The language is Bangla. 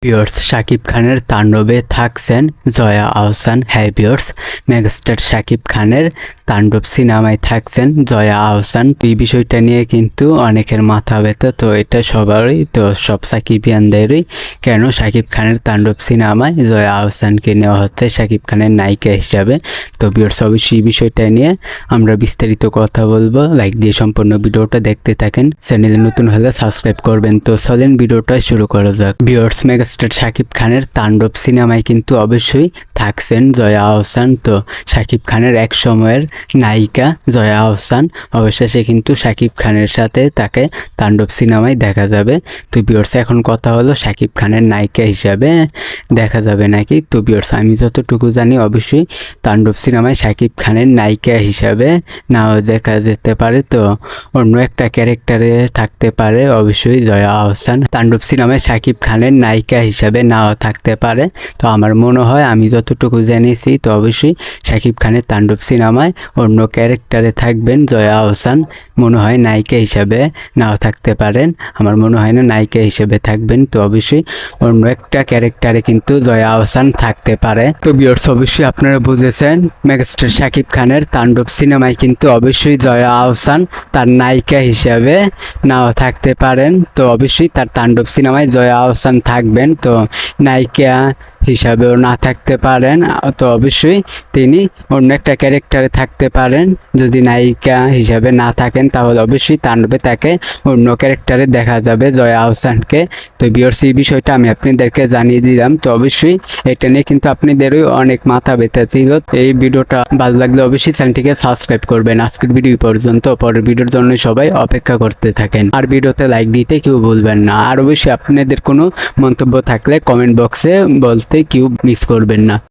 ভিউয়ার্স, শাকিব খানের তাণ্ডবে থাকছেন জয়া আহসান। হ্যাঁ ভিউয়ার্স, মেগাস্টার শাকিব খানের তাণ্ডব সিনেমায় থাকছেন জয়া আহসান। এই বিষয়টা নিয়ে কিন্তু অনেকের মাথা ব্যথা। তো এটা সবারই, তো সব সাকিবিয়ানদেরই। কেন শাকিব খানের তাণ্ডব সিনেমায় জয়া আহসানকে নেওয়া হচ্ছে শাকিব খানের নায়িকা হিসাবে। তো ভিউয়ার্স, অবশ্যই এই বিষয়টা নিয়ে আমরা বিস্তারিত কথা বলবো। লাইক দিয়ে সম্পূর্ণ ভিডিওটা দেখতে থাকেন। চ্যানেলে নতুন হলে সাবস্ক্রাইব করবেন। তো চলেন ভিডিওটা শুরু করা যাক। ভিউয়ার্স, মেগাস্টার শাকিব খানের তাণ্ডব সিনেমায় কিন্তু অবশ্যই থাকছেন জয়া আহসান। তো শাকিব খানের এক সময়ের নায়িকা জয়া আহসান অবশেষে কিন্তু শাকিব খানের সাথে তাকে তাণ্ডব সিনেমায় দেখা যাবে। তো ভিউয়ার্স, এখন কথা হলো শাকিব খানের নায়িকা হিসাবে দেখা যাবে নাকি। তো ভিউয়ার্স, আমি যতটুকু জানি অবশ্যই তাণ্ডব সিনেমায় শাকিব খানের নায়িকা হিসাবে নাও দেখা যেতে পারে। তো অন্য একটা ক্যারেক্টারে থাকতে পারে অবশ্যই জয়া আহসান। তাণ্ডব সিনেমায় শাকিব খানের নায়িকা হিসাবে নাও থাকতে পারে। তো আমার মনে হয়, আমি যতটুকু জেনেছি, তো অবশ্যই শাকিব খানের তাণ্ডব সিনেমায় অন্য ক্যারেক্টারে থাকবেন জয়া আহসান। মনে হয় নায়িকা হিসাবে নাও থাকতে পারেন, আমার মনে হয় না নায়িকা হিসেবে থাকবেন। তো অবশ্যই অন্য একটা ক্যারেক্টারে কিন্তু জয়া আহসান থাকতে পারে। তো ভিউয়ার্স, অবশ্যই আপনারা বুঝেছেন, মেগাস্টার শাকিব খানের তাণ্ডব সিনেমায় কিন্তু অবশ্যই জয়া আহসান তার নায়িকা হিসাবে নাও থাকতে পারেন। তো অবশ্যই তার তাণ্ডব সিনেমায় জয়া আহসান থাকবেন। তো নায়িকা হিসাবেও না থাকতে পারেন। তো অবশ্যই তিনি অন্য একটা ক্যারেক্টারে থাকতে পারেন। যদি নায়িকা হিসাবে না থাকেন তাহলে অবশ্যই তাণ্ডবে তাকে অন্য ক্যারেক্টারে দেখা যাবে জয়া আহসানকে। তো ভিউয়ার্স, এই বিষয়টা আমি আপনাদেরকে জানিয়ে দিলাম। তো অবশ্যই এটা নিয়ে কিন্তু আপনাদেরও অনেক মাথা ব্যথা ছিল। এই ভিডিওটা ভালো লাগলে অবশ্যই চ্যানেলটিকে সাবস্ক্রাইব করবেন। আজকের ভিডিও পর্যন্ত, পরের ভিডিওর জন্য সবাই অপেক্ষা করতে থাকেন। আর ভিডিওতে লাইক দিতে কেউ ভুলবেন না। আর অবশ্যই আপনাদের কোনো মন্তব্য থাকলে কমেন্ট বক্সে বলতে কেউ মিস করবেন না।